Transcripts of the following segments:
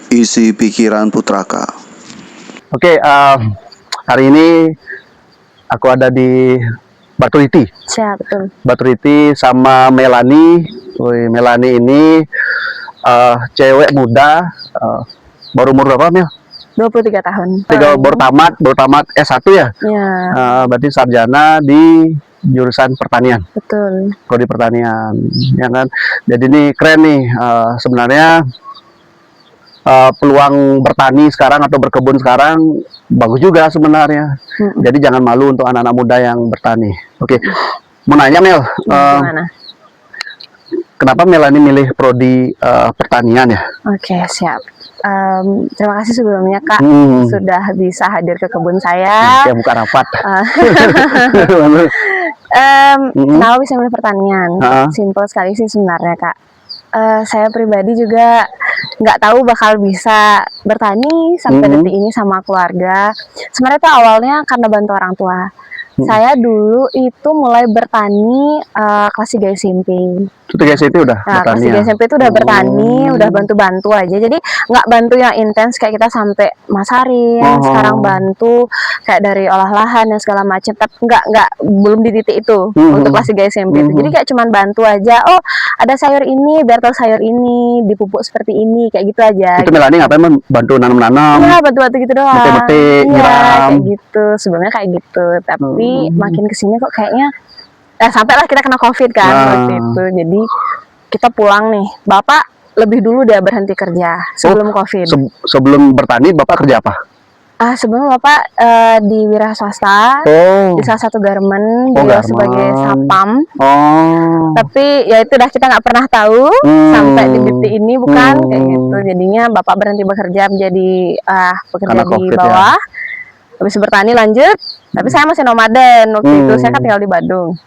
Isi pikiran putraka. Oke, hari ini aku ada di Batu Riti. Siap, betul. Batu Riti sama Melani. Melani ini cewek muda, baru umur berapa, Mel? 23 tahun. Baru tamat S1 ya? Ya. Berarti sarjana di jurusan pertanian. Betul. Prodi pertanian, ya kan? Jadi ini keren nih, sebenarnya peluang bertani sekarang atau berkebun sekarang bagus juga sebenarnya. Jadi jangan malu untuk anak-anak muda yang bertani. Oke, mau nanya Mel, kenapa Melani milih prodi pertanian ya? Oke, siap. Terima kasih sebelumnya Kak sudah bisa hadir ke kebun saya. Ya, buka rapat. Kenapa bisa milih pertanian? Simpel sekali sih sebenarnya Kak. Saya pribadi juga nggak tahu bakal bisa bertani sampai detik ini sama keluarga. Sebenarnya itu awalnya karena bantu orang tua. Saya dulu itu mulai bertani kelas 3 SMP. Kelas 3 SMP udah bertani? Kelas 3 SMP itu udah bertani, udah bantu-bantu aja. Jadi nggak bantu yang intens kayak kita sampai masarin. Sekarang bantu kayak dari olah lahan dan segala macam. Tapi belum di titik itu untuk kelas 3 SMP itu. Jadi kayak cuman bantu aja. Oh, ada sayur ini, biar tahu sayur ini dipupuk seperti ini, kayak gitu aja. Itu Melani ngapain, bantu nanam-nanam? Iya, bantu-bantu gitu doang. Mete-mete, kayak gitu. Sebenarnya kayak gitu. Tapi makin kesini kok kayaknya sampailah kita kena COVID kan waktu itu. Jadi kita pulang nih. Bapak lebih dulu dia berhenti kerja sebelum COVID. Sebelum bertani Bapak kerja apa? Sebelum Bapak di wira swasta, di salah satu garmen, beliau sebagai sapam. Tapi ya itu dah kita nggak pernah tahu sampai di detik ini bukan kayak gitu. Jadinya Bapak berhenti bekerja menjadi pekerja di bawah. Habis bertani lanjut, tapi saya masih nomaden waktu itu. Saya kan tinggal di Bandung.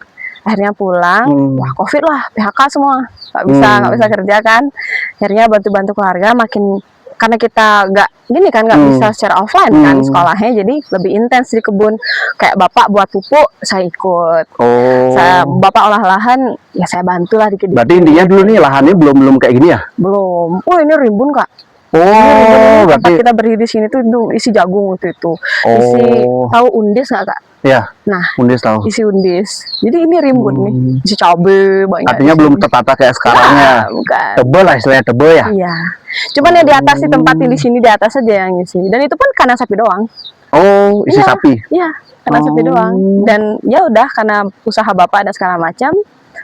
Akhirnya pulang, wah COVID lah, PHK semua, nggak bisa kerja kan. Akhirnya bantu-bantu keluarga, makin karena kita nggak bisa secara offline kan sekolahnya, jadi lebih intens di kebun. Kayak Bapak buat pupuk, saya ikut. Bapak olah lahan, ya saya bantulah dikit-dikit. Berarti intinya dulu nih lahannya belum kayak gini ya? Belum. Ini rimbun Kak. Berarti kita berdiri di sini tuh isi jagung waktu itu. Isi tahu undis nggak Kak? Ya. Nah, undis tahu. Isi undis. Jadi ini rimbun nih. Isi cabe banyak. Artinya belum tertata kayak sekarang ya. Bukan. Tebel lah istilahnya, tebel ya. Iya. Cuman yang di atas sih tempatin di sini di atas aja yang isi. Dan itu pun kandang sapi doang. Isi sapi. Iya, kandang sapi doang. Dan ya udah karena usaha Bapak ada segala macam.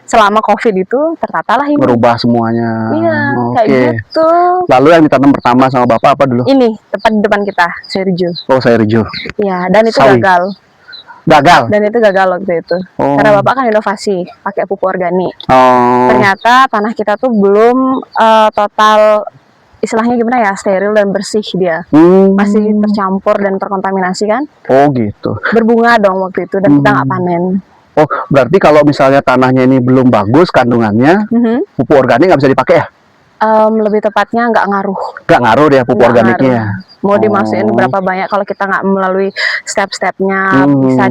Selama COVID itu tertatalah ini. Berubah semuanya. Iya, kayak gitu. Lalu yang ditanam pertama sama Bapak apa dulu? Ini, tepat di depan kita, sayur hijau. Sayur hijau. Iya, dan itu gagal. Dan itu gagal waktu itu. Karena Bapak kan inovasi, pakai pupuk organik. Ternyata tanah kita tuh belum total, istilahnya gimana ya, steril dan bersih dia. Masih tercampur dan terkontaminasi kan. Gitu. Berbunga dong waktu itu, dan kita nggak panen. Berarti kalau misalnya tanahnya ini belum bagus kandungannya, pupuk organik nggak bisa dipakai ya? Lebih tepatnya nggak ngaruh. Nggak ngaruh ya pupuk organiknya. Mau dimasukin berapa banyak, kalau kita nggak melalui step-stepnya, bisa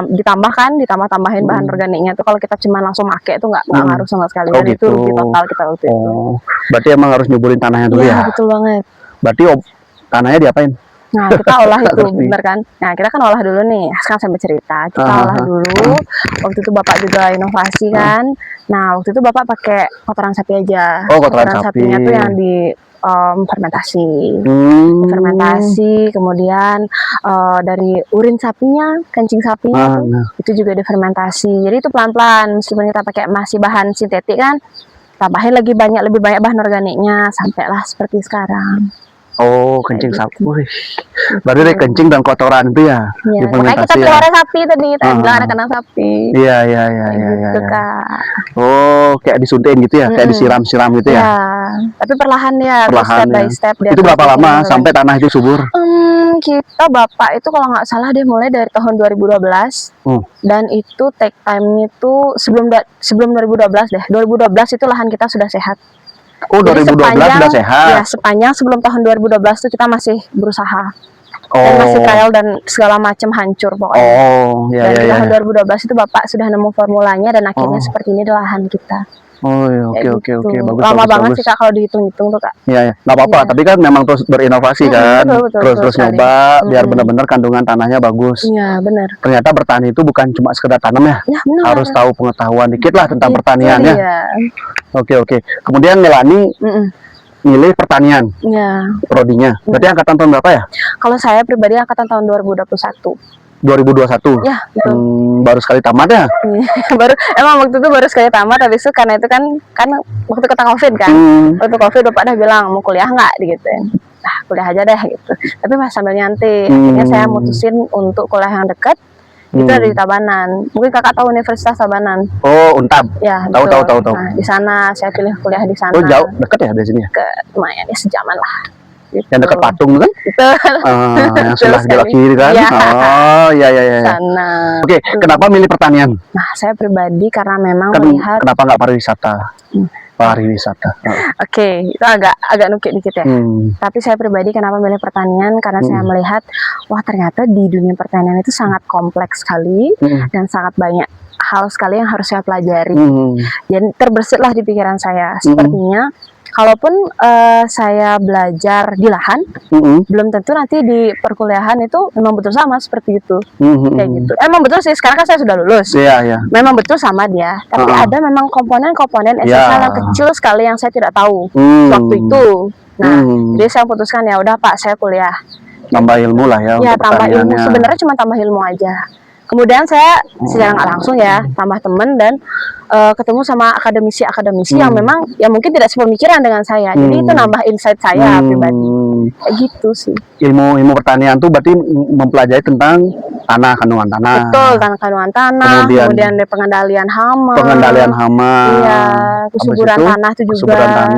ditambah-tambahin bahan organiknya tuh. Kalau kita cuma langsung pakai itu nggak ngaruh sama sekali. Dan gitu. Itu rugi total kita waktu itu. Berarti emang harus nyuburin tanahnya dulu ya? Iya, betul banget. Berarti tanahnya diapain? Nah, kita olah itu, bener kan? Nah, kita kan olah dulu nih. Sekarang saya bercerita. Kita olah dulu. Waktu itu Bapak juga inovasi kan. Nah, waktu itu Bapak pakai kotoran sapi aja. Kotoran sapinya tuh yang di fermentasi. Kemudian dari urin sapinya, kencing sapinya itu juga difermentasi. Jadi itu pelan-pelan, meskipun kita pakai masih bahan sintetik kan, tambahin lebih banyak bahan organiknya, sampailah seperti sekarang. Kencing sapi. Berarti dari kencing dan kotoran itu ya? Iya, makanya kita pelihara sapi tadi, kita bilang ada kandang sapi. Iya. Gitu, Kak. Kayak disuntikin gitu ya? Kayak disiram-siram gitu ya? Tapi perlahan ya, step by step. Itu berapa lama sampai tanah itu subur? Kita Bapak itu kalau nggak salah dia mulai dari tahun 2012. Dan itu take time itu sebelum 2012 deh. 2012 itu lahan kita sudah sehat. 2012 sudah sehat? Ya, sepanjang sebelum tahun 2012 itu kita masih berusaha. Dan masih trial dan segala macam hancur pokoknya. Dan di tahun 2012 itu Bapak sudah nemu formulanya dan akhirnya seperti ini di lahan kita. Oh, iya, oke, Kayak oke, gitu. oke, bagus, Lama bagus, banget bagus. sih Kak kalau dihitung-hitung tuh Kak. Iya, ya, nggak apa-apa. Iya. Tapi kan memang terus berinovasi kan, betul, betul, terus betul sekali. nyoba biar Mm. benar-benar kandungan tanahnya bagus. Iya benar. Ternyata bertani itu bukan cuma sekedar tanam ya, Ya benar. harus tahu pengetahuan dikit lah tentang Itu pertanian ya. dia. Oke, oke. Kemudian Melani Mm-mm. milih pertanian, Iya. prodinya. Berarti angkatan tahun berapa ya? Kalau saya pribadi angkatan tahun 2021. 2021. Ya betul. Baru sekali tamat ya? Baru emang waktu itu baru sekali tamat, habis itu karena itu kan waktu kita COVID kan. Waktu COVID bapak dah bilang mau kuliah nggak digituin. Nah kuliah aja deh gitu. Tapi pas sambil nyantai, akhirnya saya mutusin untuk kuliah yang dekat. Itu ada di Tabanan. Mungkin kakak tahu Universitas Tabanan. Oh, Untab. Ya Tahu, betul. tahu. Nah di sana saya pilih kuliah di sana. Oh, jauh, dekat ya dari sini ya? Lumayan ya sejaman lah. Gitu. Yang dekat patung kan? Betul. Yang Betul sebelah belok sekali. kiri kan? Iya. Oh, iya. Sana. Oke, kenapa milih pertanian? Nah saya pribadi karena memang Kan melihat. kenapa nggak pariwisata? Pariwisata. Oke, itu agak nukik dikit ya. Tapi saya pribadi kenapa milih pertanian? Karena saya melihat, wah ternyata di dunia pertanian itu sangat kompleks sekali dan sangat banyak hal sekali yang harus saya pelajari. Dan terbersitlah di pikiran saya. Sepertinya, kalaupun saya belajar di lahan, belum tentu nanti di perkuliahan itu memang betul sama seperti itu. Kayak gitu. Emang betul sih, sekarang kan saya sudah lulus. Iya. Memang betul sama dia. Tapi ada memang komponen-komponen esensial yang kecil sekali yang saya tidak tahu waktu itu. Nah, jadi saya putuskan ya udah Pak, saya kuliah. Tambah ilmu lah ya, Ya, untuk tambah ilmu. pertaniannya. Sebenarnya cuma tambah ilmu aja. Kemudian saya secara nggak langsung ya tambah temen dan ketemu sama akademisi yang memang ya mungkin tidak sepemikiran dengan saya. Jadi itu nambah insight saya pribadi. Kayak gitu sih. Ilmu pertanian tuh berarti mempelajari tentang tanah, kandungan tanah. Betul, kandungan tanah, kemudian dari pengendalian hama. Iya, kesuburan tanah itu juga.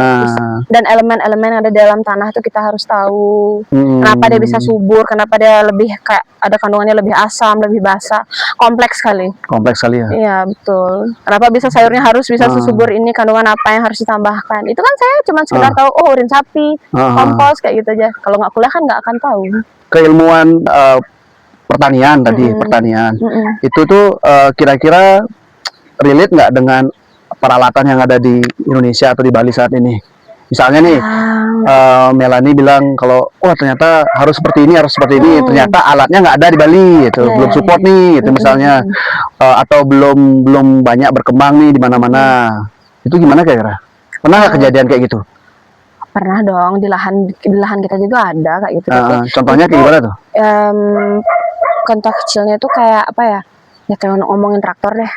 Dan elemen-elemen yang ada dalam tanah itu kita harus tahu. Kenapa dia bisa subur, kenapa dia lebih kayak ada kandungannya lebih asam, lebih basa. Kompleks sekali. Kompleks sekali ya. Iya, betul. Kenapa bisa sayurnya harus bisa sesubur ini, kandungan apa yang harus ditambahkan. Itu kan saya cuma sekedar tahu, oh urin sapi, kompos, kayak gitu aja. Kalau nggak kuliah kan nggak akan tahu. Keilmuan pertanian tadi, pertanian. Itu tuh kira-kira relate nggak dengan peralatan yang ada di Indonesia atau di Bali saat ini? Misalnya nih, Melani bilang kalau, ternyata harus seperti ini, ternyata alatnya nggak ada di Bali, gitu, belum support nih, gitu misalnya, atau belum banyak berkembang nih di mana-mana. Itu gimana kira-kira? Pernah nggak kejadian kayak gitu? Pernah dong, di lahan kita juga ada kayak gitu. Contohnya kayak gimana tuh? Contoh kecilnya itu kayak apa ya? Ya kayak ngomongin traktor deh.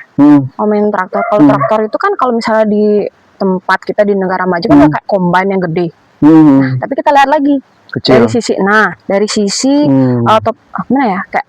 Ngomongin traktor. Kalau traktor itu kan kalau misalnya di tempat kita di negara maju kan kayak combine yang gede. Tapi kita lihat lagi kecil. Dari sisi mana ya kayak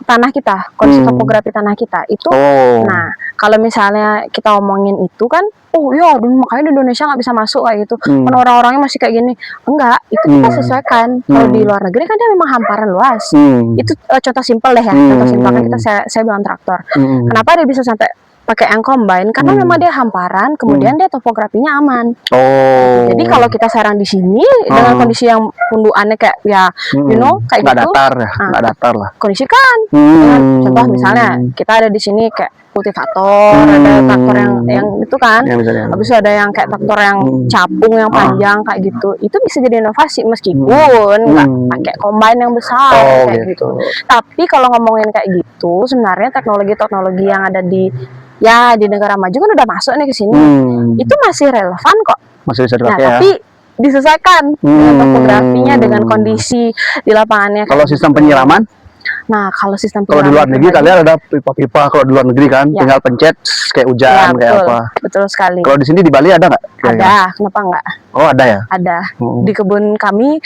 tanah kita, kondisi topografi tanah kita itu. Nah kalau misalnya kita omongin itu kan, makanya di Indonesia nggak bisa masuk kayak gitu. Kan orang-orangnya masih kayak gini. Enggak, itu kita sesuaikan. Kalau di luar negeri kan dia memang hamparan luas. Itu contoh simpel deh ya. Contoh simpel kan saya bilang traktor. Kenapa dia bisa sampai pakai yang combine? Karena memang dia hamparan, kemudian dia topografinya aman. Jadi kalau kita sarang di sini dengan kondisi yang pundukannya kayak ya, kayak nggak gitu. nggak datar lah. Kondisikan. Contoh misalnya kita ada di sini kayak kultivator, ada traktor yang itu kan. Habis itu ada yang kayak traktor yang capung yang panjang kayak gitu. Itu bisa jadi inovasi meskipun nggak pakai combine yang besar kayak gitu. Tapi kalau ngomongin kayak gitu, sebenarnya teknologi-teknologi yang ada di negara maju kan udah masuk nih ke sini. Itu masih relevan kok. Masih bisa dipakai tapi disesuaikan dengan topografinya, dengan kondisi di lapangannya. Kalau sistem penyiraman? Nah, kalau sistem kalau di luar negeri kalian ada pipa-pipa, kalau di luar negeri kan tinggal pencet kayak hujan kayak apa. Betul sekali. Kalau di sini di Bali ada nggak? Ada, kenapa enggak? Oh ada ya? Ada. Di kebun kami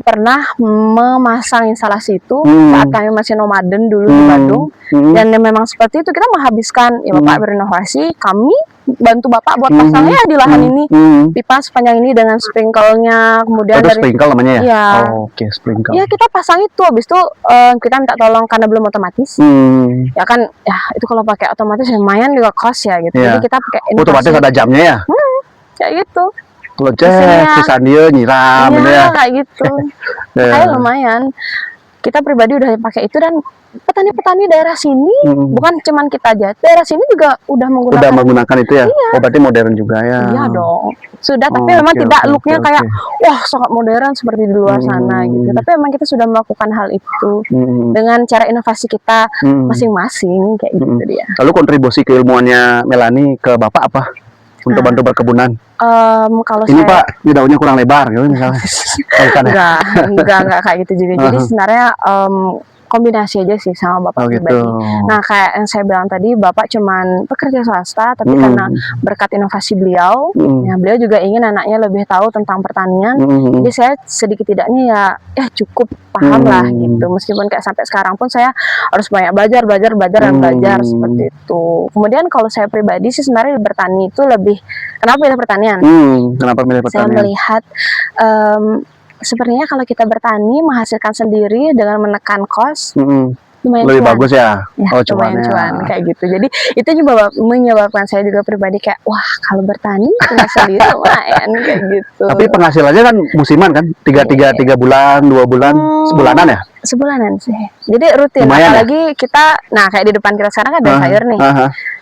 pernah memasang instalasi itu saat kami masih nomaden dulu di Bandung. Dan memang seperti itu kita menghabiskan, ya Bapak berinovasi, kami bantu Bapak buat pasangnya di lahan ini. Pipa sepanjang ini dengan sprinkle-nya, kemudian dari sprinkle namanya ya? Iya. Oke, sprinkle. Ya kita pasang itu, habis itu kita minta tolong karena belum otomatis. Ya kan, ya itu kalau pakai otomatis lumayan juga cost ya gitu. Jadi kita pakai otomatis ada jamnya ya? Kayak gitu. Kalau sisaan dia nyiram kayak gitu. Kayak lumayan. kita pribadi udah pakai itu, dan petani-petani daerah sini bukan cuman kita aja, daerah sini juga udah menggunakan itu ya. Iya. Oh, berarti modern juga ya. Iya dong, sudah. Tapi memang tidak looknya kayak wah sangat modern seperti di luar sana gitu, tapi memang kita sudah melakukan hal itu dengan cara inovasi kita masing-masing kayak gitu dia. Lalu kontribusi keilmuannya Melanie ke Bapak apa untuk bantu berkebunan? Kalau ini saya, Pak, ini daunnya kurang lebar gitu misalnya. enggak kayak gitu juga. Jadi sebenarnya kombinasi aja sih sama Bapak pribadi. Nah, kayak yang saya bilang tadi, Bapak cuman pekerja swasta, tapi karena berkat inovasi beliau, ya beliau juga ingin anaknya lebih tahu tentang pertanian. Jadi saya sedikit tidaknya ya cukup paham lah gitu. Meskipun kayak sampai sekarang pun saya harus banyak belajar seperti itu. Kemudian kalau saya pribadi sih sebenarnya bertani itu lebih, kenapa pilih pertanian? Kenapa pilih pertanian? Saya melihat sepertinya kalau kita bertani menghasilkan sendiri dengan menekan kos, lumayan lebih cuan. bagus ya. Oh, lumayan cuan kayak gitu. Jadi itu juga menyebabkan saya juga pribadi kayak wah kalau bertani punya sendiri lumayan kayak gitu. Tapi penghasilannya kan musiman kan, tiga bulan, 2 bulan, sebulanan ya? Sebulanan sih. Jadi rutin. Lumayan, apalagi kita, nah kayak di depan kita sekarang kan ada sayur nih.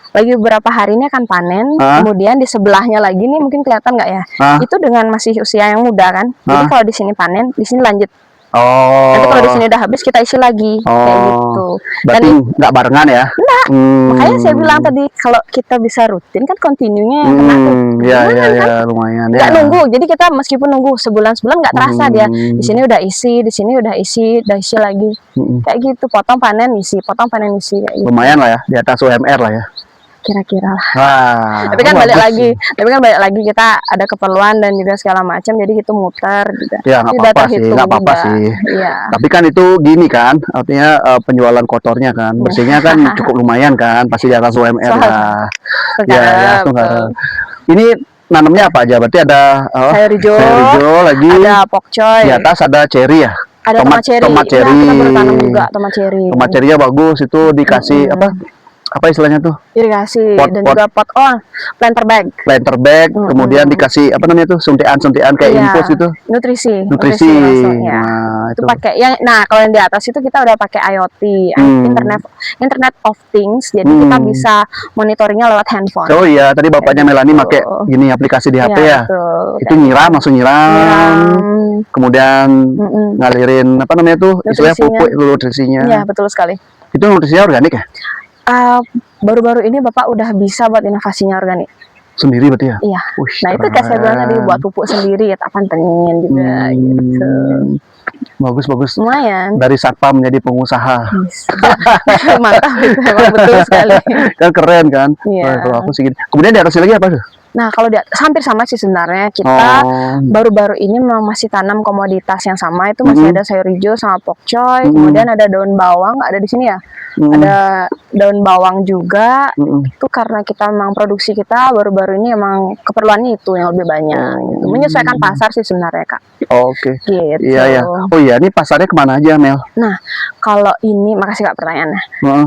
Lagi beberapa hari ini akan panen, kemudian di sebelahnya lagi nih mungkin kelihatan nggak ya? Itu dengan masih usia yang muda kan. Jadi kalau di sini panen, di sini lanjut. Nanti kalau di sini udah habis kita isi lagi kayak gitu. Berarti nggak barengan ya? Enggak. Makanya saya bilang tadi kalau kita bisa rutin kan kontinunya yang kena tuh. Lumayan. Nggak nunggu. Jadi kita meskipun nunggu sebulan nggak terasa dia. Di sini udah isi, di sini udah isi lagi. Kayak gitu. Potong panen isi kayak gitu. Lumayan lah ya, di atas UMR lah ya. Kira-kira lah. Tapi kan balik lagi kita ada keperluan dan juga segala macam, jadi itu muter juga. Ya nggak apa-apa sih. Iya. Tapi kan itu gini kan, artinya penjualan kotornya kan, bersihnya kan cukup lumayan kan, pasti di atas UMR lah. Ya. Ini nanamnya apa aja? Berarti ada sayur hijau lagi, ada pokcoy. Di atas ada cherry ya. Ada tomat cherry. Ya, kita baru tanam juga tomat cherry. Tomat cherry-nya bagus, itu dikasih apa istilahnya tuh? Irigasi juga planter bag. Kemudian dikasih apa namanya tuh? Suntian kayak infus gitu. Nutrisi langsung, ya. Nah, itu pakai yang, nah kalau yang di atas itu kita udah pakai IoT, Internet of Things. Jadi kita bisa monitoringnya lewat handphone. Oh iya, tadi bapaknya Melanie pakai gini aplikasi di HP ya. Itu langsung nyiram. Kemudian ngalirin apa namanya tuh? Istilahnya pupuk nutrisinya. Iya, betul sekali. Itu nutrisinya organik ya? Baru-baru ini Bapak udah bisa buat inovasinya organik. Sendiri berarti ya? Iya. Nah itu kayak saya bilang tadi, buat pupuk sendiri ya tak pantengin juga gitu. Bagus. Lumayan. Dari satpam menjadi pengusaha. Mantap, itu emang betul sekali. Kan keren kan? Iya. Kalau aku sih gini. Kemudian di atasnya lagi apa tuh? Nah kalau hampir sama sih sebenarnya. Kita baru-baru ini memang masih tanam komoditas yang sama. Itu masih ada sayur hijau sama pokcoy. Kemudian ada daun bawang, ada di sini ya. Ada daun bawang juga. Itu karena kita memang produksi kita baru-baru ini emang keperluannya itu yang lebih banyak gitu. Menyesuaikan pasar sih sebenarnya Kak. Oke. Gitu. Iya. Oh iya, ini pasarnya kemana aja Mel? Nah kalau ini, makasih Kak pertanyaannya.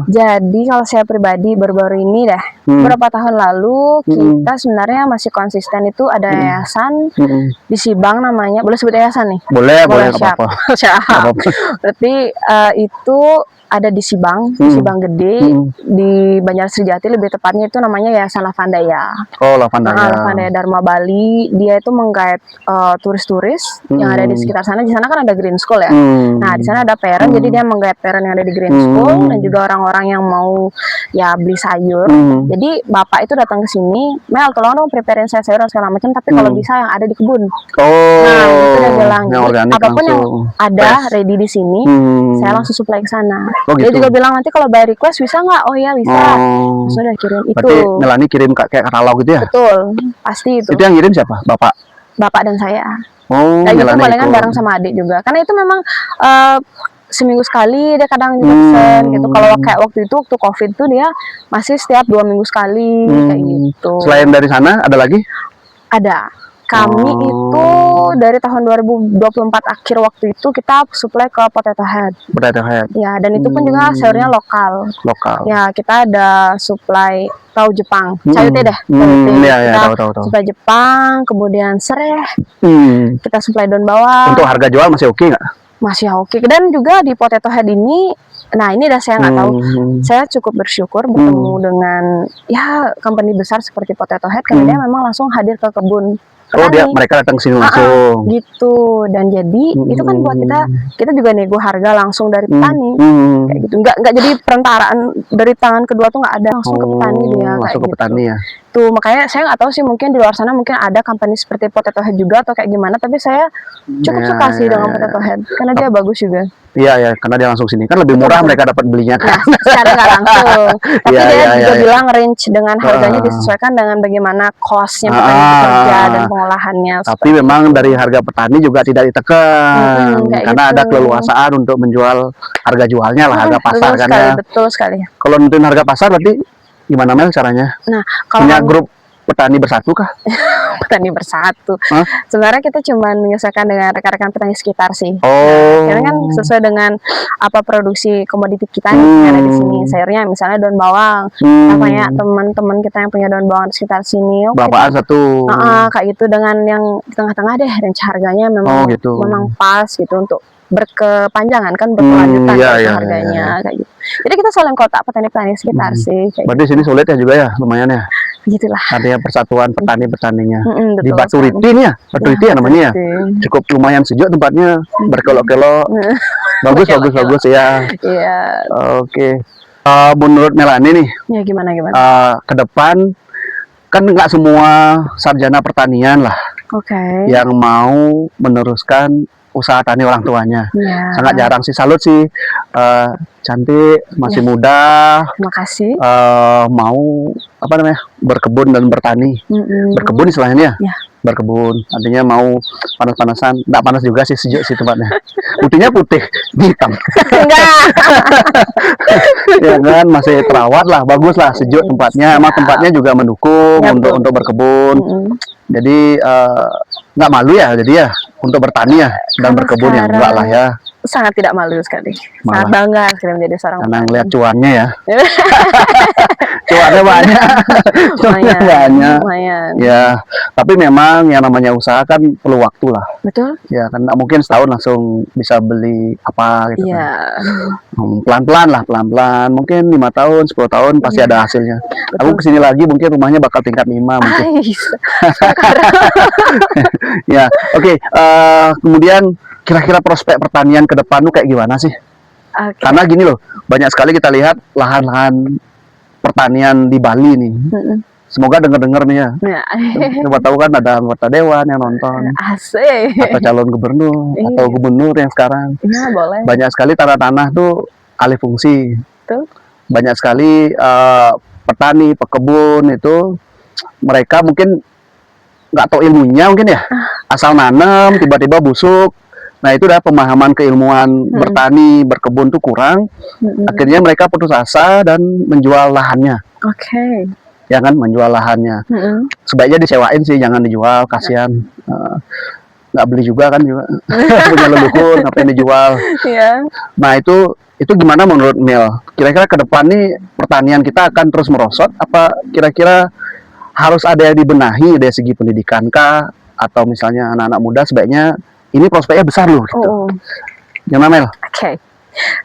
Jadi kalau saya pribadi baru-baru ini beberapa tahun lalu kita sebenarnya masih konsisten, itu ada yayasan di Sibang namanya. Boleh sebut yayasan nih? Boleh siap. Berarti itu ada di Sibang, Sibang Gede, di Banjarsrijati lebih tepatnya, itu namanya Yayasan Lavandaya. Oh, Lavandaya. Lavandaya Dharma Bali. Dia itu menggait turis-turis yang ada di sekitar sana. Di sana kan ada Green School ya. Nah, di sana ada parent, jadi dia menggait parent yang ada di Green School dan juga orang-orang yang mau ya beli sayur. Jadi bapak itu datang ke sini, Mel, tolong dong preparein saya sayur dan segala macam, tapi kalau bisa yang ada di kebun. Nah, itu dia bilang. Jadi, apapun yang ada ready di sini, saya langsung supply ke sana. Oh, gitu. Dia juga bilang nanti kalau by request bisa nggak? Oh ya bisa. Sudah kirim itu. Berarti Melanie kirim kayak katalog gitu ya? Betul, pasti itu. Itu yang kirim siapa? Bapak dan saya. Oh, dan itu palingan bareng sama adik juga. Karena itu memang seminggu sekali dia kadang juga pesen gitu. Kalau kayak waktu COVID tuh dia masih setiap 2 minggu sekali kayak gitu. Selain dari sana ada lagi? Ada. Kami itu dari tahun 2024 akhir waktu itu kita supply ke Potato Head. Ya, dan itu pun juga sayurnya lokal. Ya, kita ada supply tahu Jepang. Sayurnya deh. Tahu. Supply Jepang, kemudian sereh. Kita supply daun bawang. Untuk harga jual masih oke nggak? masih oke. Dan juga di Potato Head ini, nah ini dah saya nggak tahu. Saya cukup bersyukur bertemu dengan ya company besar seperti Potato Head karena dia memang langsung hadir ke kebun. Oh, mereka datang sini langsung. Gitu. Dan jadi itu kan buat kita juga nego harga langsung dari petani. Kayak gitu. Nggak jadi perentaraan dari tangan kedua tuh nggak ada, langsung ke petani dia langsung kayak ke gitu. petani ya. Tuh makanya saya nggak tahu sih, mungkin di luar sana mungkin ada company seperti Potato Head juga atau kayak gimana, tapi saya cukup suka sih dengan Potato Head karena dia bagus juga. Iya ya, karena dia langsung sini kan lebih murah mereka dapat belinya kan. Nah, secara nggak langsung. Tapi dia juga bilang range dengan harganya disesuaikan dengan bagaimana costnya petani bekerja dan pengolahannya. Tapi memang dari harga petani juga tidak ditekan karena gitu. ada keleluasaan untuk menjual harga jualnya lah, harga pasar kan ya. Betul sekali. Kalau nentuin harga pasar berarti gimana Mel caranya? Nah, kalau punya grup petani bersatu kah? Petani bersatu. Sebenarnya kita cuma menyesuaikan dengan rekan-rekan petani sekitar sih. Oh. Karena kan sesuai dengan apa produksi komoditi kita yang ada di sini. Sayurnya misalnya daun bawang. Namanya teman-teman kita yang punya daun bawang di sekitar sini. Berapaan satu? Kayak gitu, dengan yang di tengah-tengah deh, range harganya memang memang pas gitu untuk berkepanjangan kan, berkelanjutan harganya kayak gitu. Jadi kita saling kotak petani-petani sekitar sih. Berarti sini sulit ya juga ya, lumayan ya. Begitulah. Artinya persatuan petani-petaninya. Di Betul Batu Riti nih ya, Batu Riti ya namanya ya. Cukup lumayan sejuk tempatnya, berkelok-kelok. Bagus ya. Iya. Oke. Menurut Melanie nih, ya gimana? Ke depan kan nggak semua sarjana pertanian lah yang mau meneruskan usaha tani orang tuanya. Sangat jarang sih. Salut sih, cantik, masih muda. Terima kasih. Mau apa namanya, berkebun dan bertani. Berkebun istilahnya ya. Berkebun artinya mau panas-panasan, nggak panas juga sih, sejuk sih tempatnya. Putihnya putih, hitam. Enggak. Ya kan, masih terawat lah, bagus lah, sejuk tempatnya. Emang tempatnya juga mendukung untuk berkebun. Jadi nggak malu ya, jadi ya untuk bertani ya dan berkebun ya, enggak lah ya. Sangat tidak malu sekali. Sangat bangga sekali menjadi seorang karena ngeliat cuannya ya. Cuannya banyak. Cuannya banyak. Ya, tapi memang yang namanya usaha kan perlu waktu lah. Betul. Ya kan, nggak mungkin setahun langsung bisa beli apa gitu kan. Pelan-pelan lah, pelan-pelan. Mungkin 5 tahun, 10 tahun pasti ada hasilnya. Betul. Aku kesini lagi mungkin rumahnya bakal tingkat 5 mungkin. Ya, oke. Kemudian kira-kira prospek pertanian ke depan tuh kayak gimana sih? Karena gini loh, banyak sekali kita lihat lahan-lahan pertanian di Bali nih. Semoga denger-denger nih ya. Coba tahu kan ada anggota dewan yang nonton. Asik. Atau calon gubernur atau gubernur yang sekarang. Iya, boleh. Banyak sekali tanah-tanah tuh alih fungsi. Tuh. Banyak sekali petani, pekebun itu mereka mungkin nggak tahu ilmunya mungkin ya. Asal nanam tiba-tiba busuk. Nah itu udah pemahaman keilmuan bertani, berkebun tuh kurang. Akhirnya mereka putus asa dan menjual lahannya. Ya kan, menjual lahannya. Sebaiknya disewain sih, jangan dijual, kasihan. Nggak beli juga kan juga. Punya leluhur, ngapain dijual. Nah itu gimana menurut Mel? Kira-kira ke depan nih pertanian kita akan terus merosot? Apa kira-kira harus ada yang dibenahi dari segi pendidikan kah? Atau misalnya anak-anak muda sebaiknya ini prospeknya besar loh gitu. Gimana Mel?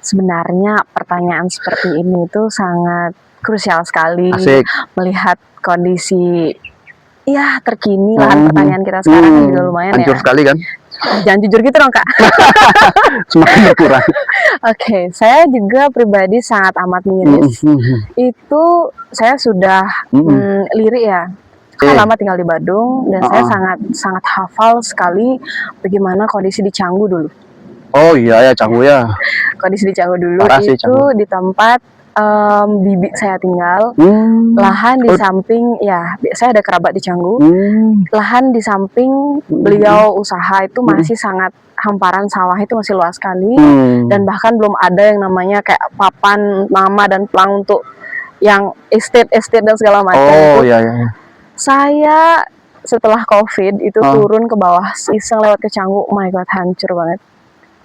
Sebenarnya pertanyaan seperti ini itu sangat krusial sekali. Asik. Melihat kondisi terkini lahan pertanian kita sekarang juga lumayan hancur sekali kan? Jangan jujur gitu dong Kak. Semakin berkurang. Saya juga pribadi sangat amat miris. Itu saya sudah lirik ya. Lama tinggal di Badung dan saya sangat hafal sekali bagaimana kondisi di Canggu dulu. Oh iya ya, Canggu ya. Kondisi di Canggu dulu sih, itu Canggu. di tempat bibi saya tinggal. Lahan di samping saya ada kerabat di Canggu. Lahan di samping beliau usaha itu masih sangat hamparan, sawah itu masih luas sekali dan bahkan belum ada yang namanya kayak papan nama dan pelang untuk yang estate dan segala macam. Saya setelah COVID itu turun ke bawah iseng lewat ke Canggu. Oh my god, hancur banget.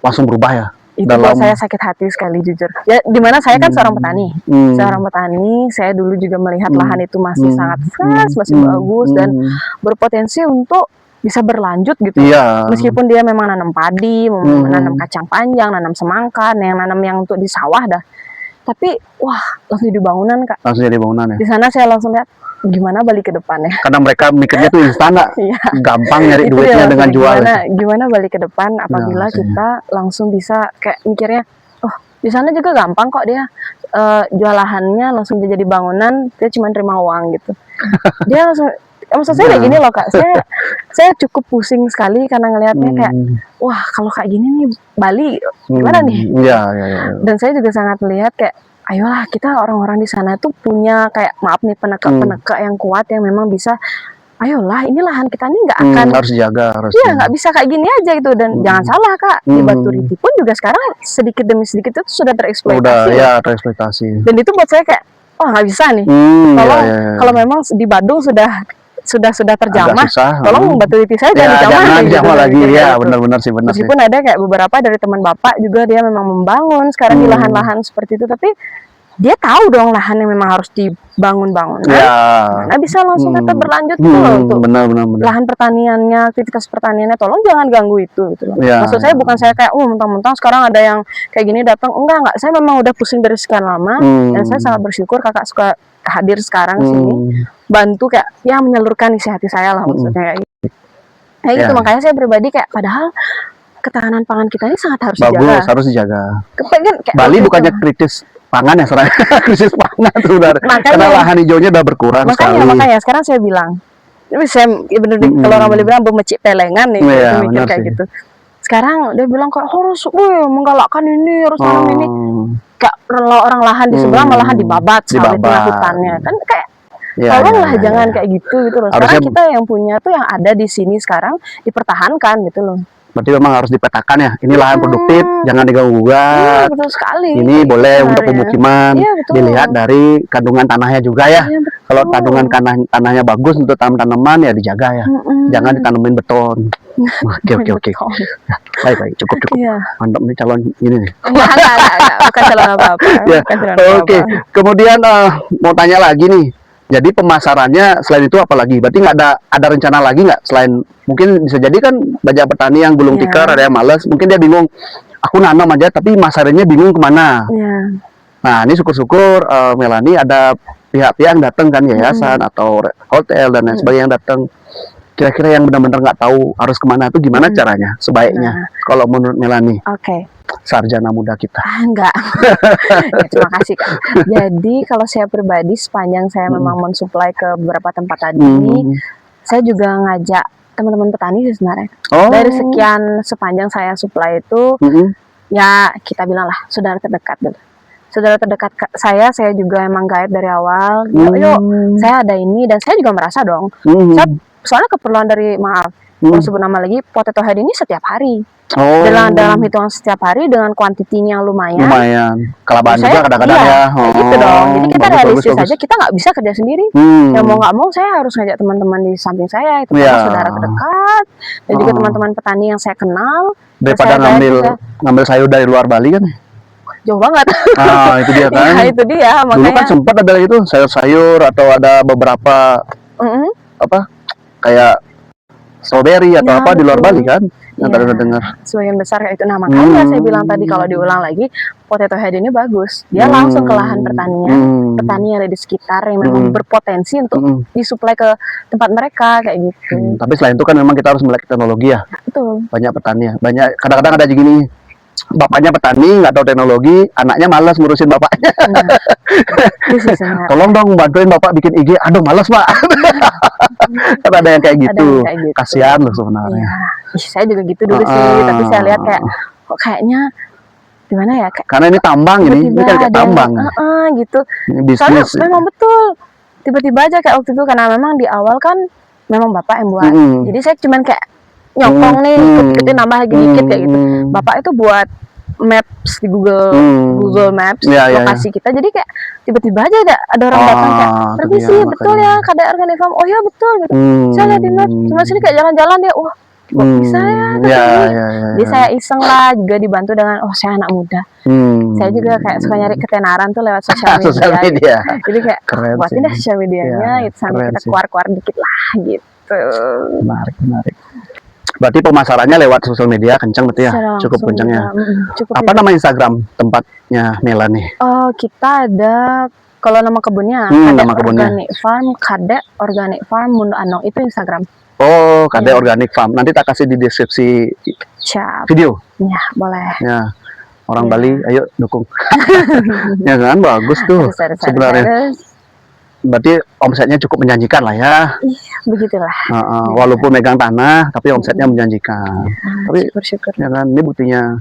Langsung berubah ya? Itu buat saya sakit hati sekali jujur. Ya dimana saya kan seorang petani. Seorang petani, saya dulu juga melihat lahan itu masih sangat fresh, masih bagus dan berpotensi untuk bisa berlanjut gitu. Iya. Meskipun dia memang nanam padi, menanam kacang panjang, nanam semangka, nanam yang untuk di sawah dah. Tapi wah, langsung jadi bangunan, Kak. Langsung jadi bangunan ya. Di sana saya langsung lihat gimana balik ke depannya. Karena mereka mikirnya tuh instan, Iya. gampang nyari Itu duitnya dia dengan jual. Gimana balik ke depan apabila kita langsung bisa kayak mikirnya, oh di sana juga gampang kok dia jual lahannya langsung jadi bangunan, dia cuma terima uang gitu. Dia langsung, maksud saya kayak gini loh Kak, saya cukup pusing sekali karena ngelihatnya kayak, wah kalau kayak gini nih Bali gimana nih? Iya. Dan saya juga sangat melihat kayak, ayolah kita orang-orang di sana tuh punya kayak maaf nih penegak yang kuat yang memang bisa, ayolah ini lahan kita ini nggak akan harus dijaga, harus. Iya nggak bisa kayak gini aja gitu. Dan jangan salah Kak, di Batu Riti pun juga sekarang sedikit demi sedikit itu sudah tereksploitasi. Udah ya tereksploitasi. Dan itu buat saya kayak, oh nggak bisa nih. Kalau memang di Badung sudah terjamah, tolong Batu Riti saya jangan dijamah lagi. Ya benar-benar sih, benar. Meskipun ada kayak beberapa dari teman bapak juga dia memang membangun sekarang di lahan-lahan seperti itu, tapi dia tahu dong lahan yang memang harus dibangun-bangun. Nah bisa langsung tetap berlanjut gitu loh untuk lahan pertaniannya, aktivitas pertaniannya, tolong jangan ganggu itu gitu loh. Maksud saya bukan saya kayak mentang-mentang sekarang ada yang kayak gini datang, enggak, saya memang udah pusing dari sekian lama dan saya sangat bersyukur kakak suka hadir sekarang sini, bantu kayak ya menyalurkan isi hati saya lah maksudnya kayak gitu. Kayak gitu makanya saya pribadi kayak padahal ketahanan pangan kita ini sangat harus dijaga. Harus dijaga. Bali bukannya kritis pangan ya sebenarnya, krisis pangan sebenarnya. Karena lahan hijaunya udah berkurang sekali. Makanya sekarang saya bilang, saya bener kalau orang Bali bilang bermecik pelengan nih, mikir kayak gitu. Sekarang dia bilang kayak harus, menggalakkan ini, harus tanam ini. Kayak orang lahan di sebelah malahan dibabat sama hutannya, kan kayak tolonglah jangan kayak gitu loh. Sekarang kita yang punya tuh yang ada di sini sekarang dipertahankan gitu loh. Berarti memang harus dipetakan ya. Ini lahan produktif, jangan diganggu-gugat. Betul sekali. Ini boleh untuk pemukiman. Dilihat dari kandungan tanahnya juga ya. Kalau kandungan tanahnya bagus untuk tanaman ya dijaga ya. Jangan ditanemin beton. Oke. Baik, cukup. Mantap nih calon ini nih. Bukan calon apa-apa. Oke. Kemudian mau tanya lagi nih. Jadi pemasarannya selain itu apa lagi? Berarti nggak ada rencana lagi nggak selain mungkin bisa jadi kan banyak petani yang gulung tikar, ada yang males, mungkin dia bingung. Aku nanam aja tapi masarannya bingung kemana. Nah ini syukur-syukur Melanie ada pihak-pihak yang datang kan, yayasan atau hotel dan lain sebagainya yang datang. Kira-kira yang benar-benar nggak tahu harus kemana itu gimana caranya sebaiknya kalau menurut Melanie? Sarjana muda kita. Enggak. Terima kasih Kak. Jadi kalau saya pribadi sepanjang saya memang mensuplai ke beberapa tempat tadi, saya juga ngajak teman-teman petani sih sebenarnya. Dari sepanjang saya suplai itu, ya kita bilang lah saudara terdekat dulu. Saudara terdekat saya juga emang guide dari awal. Yuk, saya ada ini dan saya juga merasa dong. Soalnya keperluan dari kalau sebut nama lagi Potato Head ini setiap hari. Dalam hitungan setiap hari dengan kuantitinya lumayan. Kelabaran juga kadang-kadang ya. Gitu dong. Jadi kita realistis aja, kita nggak bisa kerja sendiri. Yang mau nggak mau saya harus ngajak teman-teman di samping saya, itu saudara terdekat dan juga teman-teman petani yang saya kenal. Daripada ngambil sayur dari luar Bali kan? Jauh banget. Itu dia kan. Itu dia. Makanya dulu kan sempat ada itu sayur-sayur atau ada beberapa kayak strawberry atau apa di luar Bali kan? Yang tadi udah dengar. Sebagian besar kayak itu. Nah makanya saya bilang tadi kalau diulang lagi, Potato Head ini bagus. Dia langsung ke lahan pertanian, petani yang ada di sekitar yang memang berpotensi untuk disuplai ke tempat mereka kayak gitu. Tapi selain itu kan memang kita harus melek teknologi ya. Betul. Banyak petani ya. Kadang-kadang ada gini. Bapaknya petani, nggak tahu teknologi, anaknya malas ngurusin bapaknya. Tolong dong bantuin bapak bikin IG. Aduh malas pak. Kan ada yang kayak gitu. Kasihan loh sebenarnya. Saya juga gitu dulu sih, tapi saya lihat kayak kok kayaknya gimana ya? Karena ini tambang ini kan kayak tambang. Gitu. Bisnis. Soalnya memang betul. Tiba-tiba aja kayak waktu itu karena memang di awal kan memang bapak yang buat. Jadi saya cuman kayak nyokong nih, ikut-ikutin nambah lagi dikit kayak gitu. Bapak itu buat maps di Google Maps lokasi kita. Jadi kayak tiba-tiba aja ada orang datang kayak permisi betul ya KDR Organic Farm. Oh ya betul gitu. Saya lihat di maps, cuma sini kayak jalan-jalan dia. Wah bisa ya. Jadi saya iseng lah juga dibantu dengan saya anak muda. Saya juga kayak suka nyari ketenaran tuh lewat sosial media. Jadi kayak buatin deh sosial medianya gitu, sambil kita keluar-keluar dikit lah gitu. gitu. Menarik. Berarti pemasarannya lewat sosial media kencang berarti ya? Secara Cukup langsung kencang ya. cukup Apa nama Instagram tempatnya Mela nih? Oh, kita ada kalau nama kebunnya nama kebunnya. Organic Farm Mundo Anong itu Instagram. Oh, KD Iya. Organic Farm. Nanti tak kasih di deskripsi Siap. video. Ya, boleh. Ya, orang Iya. Bali, ayo dukung. Ya kan, bagus tuh sebenarnya. Harus. Berarti omsetnya cukup menjanjikan lah ya. Iya, begitulah. Walaupun megang tanah, tapi omsetnya menjanjikan. Tapi Syukur. ya kan, ini buktinya.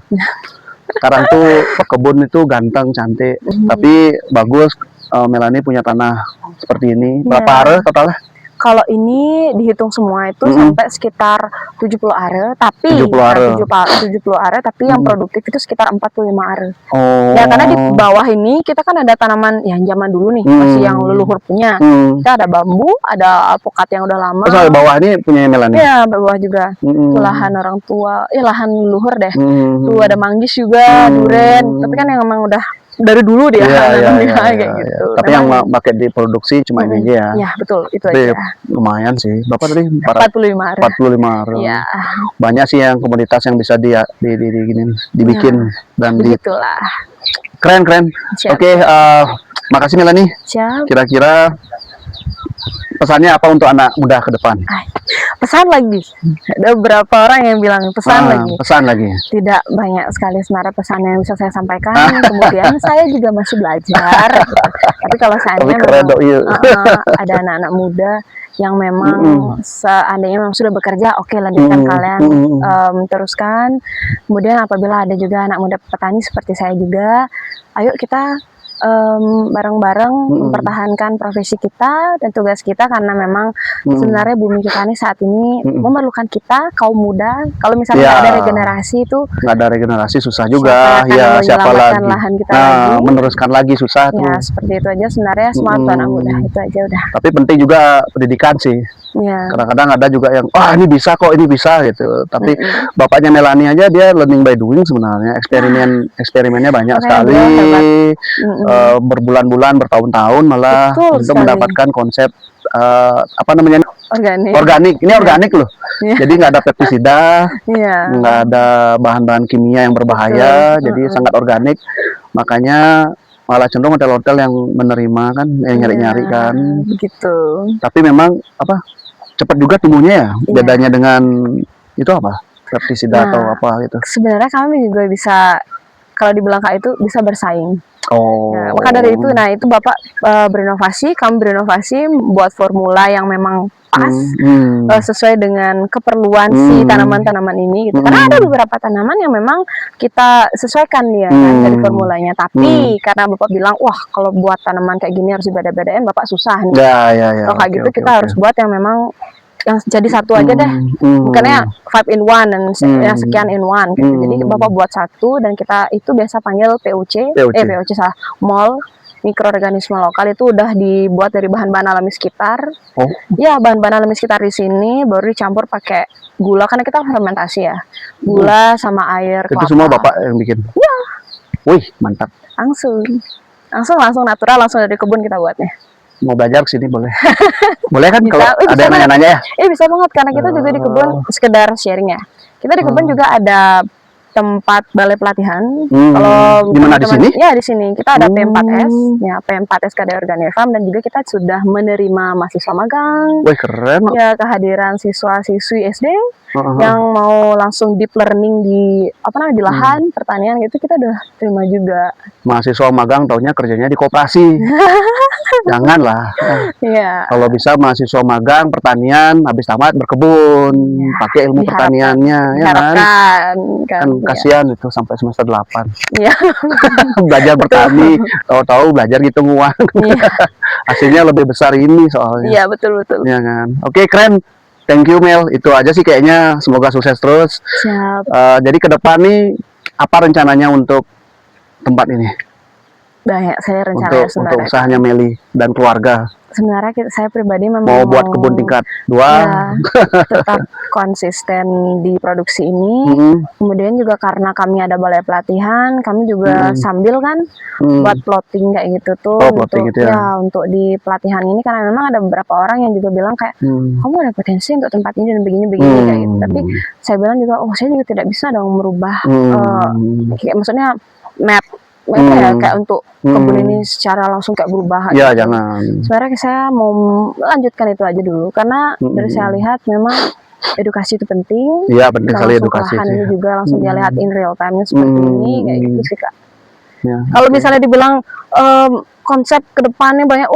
Sekarang tuh kebun itu ganteng, cantik, tapi bagus. Melani punya tanah seperti ini. Berapa are totalnya? Kalau ini dihitung semua itu sampai sekitar 70 are, tapi 70 are. 70 are, tapi yang produktif itu sekitar 45 are. Oh. Ya karena di bawah ini kita kan ada tanaman yang zaman dulu nih, masih yang leluhur punya. Kita ada bambu, ada alpukat yang udah lama. Soal bawah ini punya Melani? Iya, bawah juga. Itu lahan orang tua, lahan leluhur deh. Tuh ada manggis juga, duren. Tapi kan yang memang udah dari dulu dia kayak gitu. Tapi yang pakai diproduksi cuma ini aja ya. Iya, betul, itu tapi aja. lumayan sih. Bapak tadi 45 are. 45 are. Iya. Banyak sih yang komunitas yang bisa dibikin dan Begitulah. keren. Siap. Oke, makasih Melani. Siap. Kira-kira pesannya apa untuk anak muda ke depan? Pesan lagi. Ada beberapa orang yang bilang pesan lagi. Pesan lagi. Tidak banyak sekali sebenarnya pesan yang bisa saya sampaikan. Kemudian saya juga masih belajar. Tapi kalau seandainya ada anak-anak muda yang memang seandainya memang sudah bekerja, oke, lanjutkan kalian, teruskan. Kemudian apabila ada juga anak muda petani seperti saya juga, ayo kita bareng-bareng mempertahankan profesi kita dan tugas kita, karena memang sebenarnya bumi kita ini saat ini memerlukan kita kaum muda. Kalau misalnya nggak ada regenerasi itu, nggak ada regenerasi susah juga. Siapa lagi lahan kita lagi, meneruskan lagi susah tuh. Ya seperti itu aja sebenarnya, semangat anak muda itu aja udah. Tapi penting juga pendidikan sih. Kadang-kadang ada juga yang ini bisa kok, ini bisa gitu. Tapi bapaknya Melani aja dia learning by doing sebenarnya. Eksperimennya banyak sekali. Berbulan-bulan, bertahun-tahun malah untuk mendapatkan konsep organik. Ini organik loh. Jadi nggak ada pestisida, nggak ada bahan-bahan kimia yang berbahaya. Jadi sangat organik. Makanya malah cenderung hotel-hotel yang menerima kan, yang nyari-nyari kan. Begitu. Tapi memang cepat juga tumbuhnya ya. Bedanya dengan itu apa? Pestisida atau apa gitu. Sebenarnya kami juga bisa, kalau di Belangka itu bisa bersaing. Maka dari itu, itu Bapak kami berinovasi buat formula yang memang pas, sesuai dengan keperluan si tanaman-tanaman ini gitu. Karena ada beberapa tanaman yang memang kita sesuaikan dia kan dari formulanya. Tapi karena Bapak bilang, wah kalau buat tanaman kayak gini harus dibeda-bedain, Bapak susah nih. Kalau kayak gitu kita harus buat yang memang yang jadi satu aja deh, bukannya 5 in 1 dan yang sekian in 1 gitu. Jadi Bapak buat satu dan kita itu biasa panggil POC salah, MOL, mikroorganisme lokal. Itu udah dibuat dari bahan-bahan alami sekitar. Ya, bahan-bahan alami sekitar di sini baru dicampur pakai gula, karena kita fermentasi ya, gula sama air kelapa. Itu semua Bapak yang bikin? Ya. Wih, mantap. Langsung natural, langsung dari kebun kita buatnya. Mau belajar kesini boleh? Boleh kan? Bisa, kalau ada yang nanya-nanya ya? Bisa banget, karena kita juga di kebun sekedar sharing ya. Kita di kebun juga ada tempat balai pelatihan. Kalau di mana, di sini? Ya, di sini. Kita ada P4S, ya P4S KD Organic Farm, dan juga kita sudah menerima mahasiswa magang. Wih, keren. Ya, kehadiran siswa-siswi SD yang mau langsung deep learning di di lahan pertanian gitu, kita udah terima juga. Mahasiswa magang taunya kerjanya di koperasi. Janganlah. Kalau bisa mahasiswa magang pertanian, habis tamat berkebun, pakai ilmu pertaniannya, ya kan kasihan itu sampai semester 8. Belajar bertani, tahu-tahu belajar ngitung uang. Hasilnya lebih besar ini soalnya. Iya, betul. Ya kan. Oke, keren. Thank you Mel. Itu aja sih kayaknya. Semoga sukses terus. Siap. Jadi ke depan nih apa rencananya untuk tempat ini? Banyak saya rencananya untuk usahanya Meli dan keluarga. sebenarnya saya pribadi memang mau buat kebun tingkat 2. ya, tetap konsisten di produksi ini. Kemudian juga karena kami ada balai pelatihan, kami juga sambil kan buat plotting kayak gitu tuh plotting untuk gitu ya. untuk di pelatihan ini, karena memang ada beberapa orang yang juga bilang kayak kamu ada potensi untuk tempat ini dan begini kayak gitu. Tapi saya bilang juga, oh saya juga tidak bisa dong merubah kayak maksudnya map ya, kayak untuk kebun ini secara langsung kayak berubah ya gitu. jangan. Sebenarnya saya mau melanjutkan itu aja dulu, karena dari saya lihat memang edukasi itu penting. Iya, penting sekali Langsung ke edukasi lahan sih. ini juga langsung dia lihat in real time seperti ini kayak gitu sih Kak. Ya. Kalau misalnya dibilang konsep kedepannya banyak,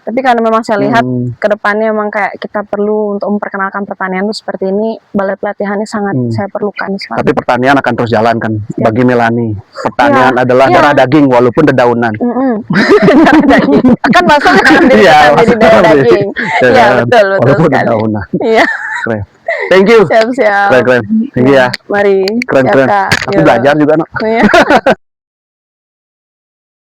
tapi karena memang saya lihat kedepannya memang kayak kita perlu untuk memperkenalkan pertanian itu seperti ini, balai pelatihannya sangat saya perlukan sekali. Tapi pertanian akan terus jalan kan bagi Melani. Pertanian adalah darah daging walaupun dedaunan. Darah daging. Kan masuknya jadi darah daging. Iya betul Walaupun sekali. dedaunan. Iya. Keren. Thank you. Siap. Keren. Thank you ya. Mari. Keren. Kak. Aku belajar juga, no. Iya.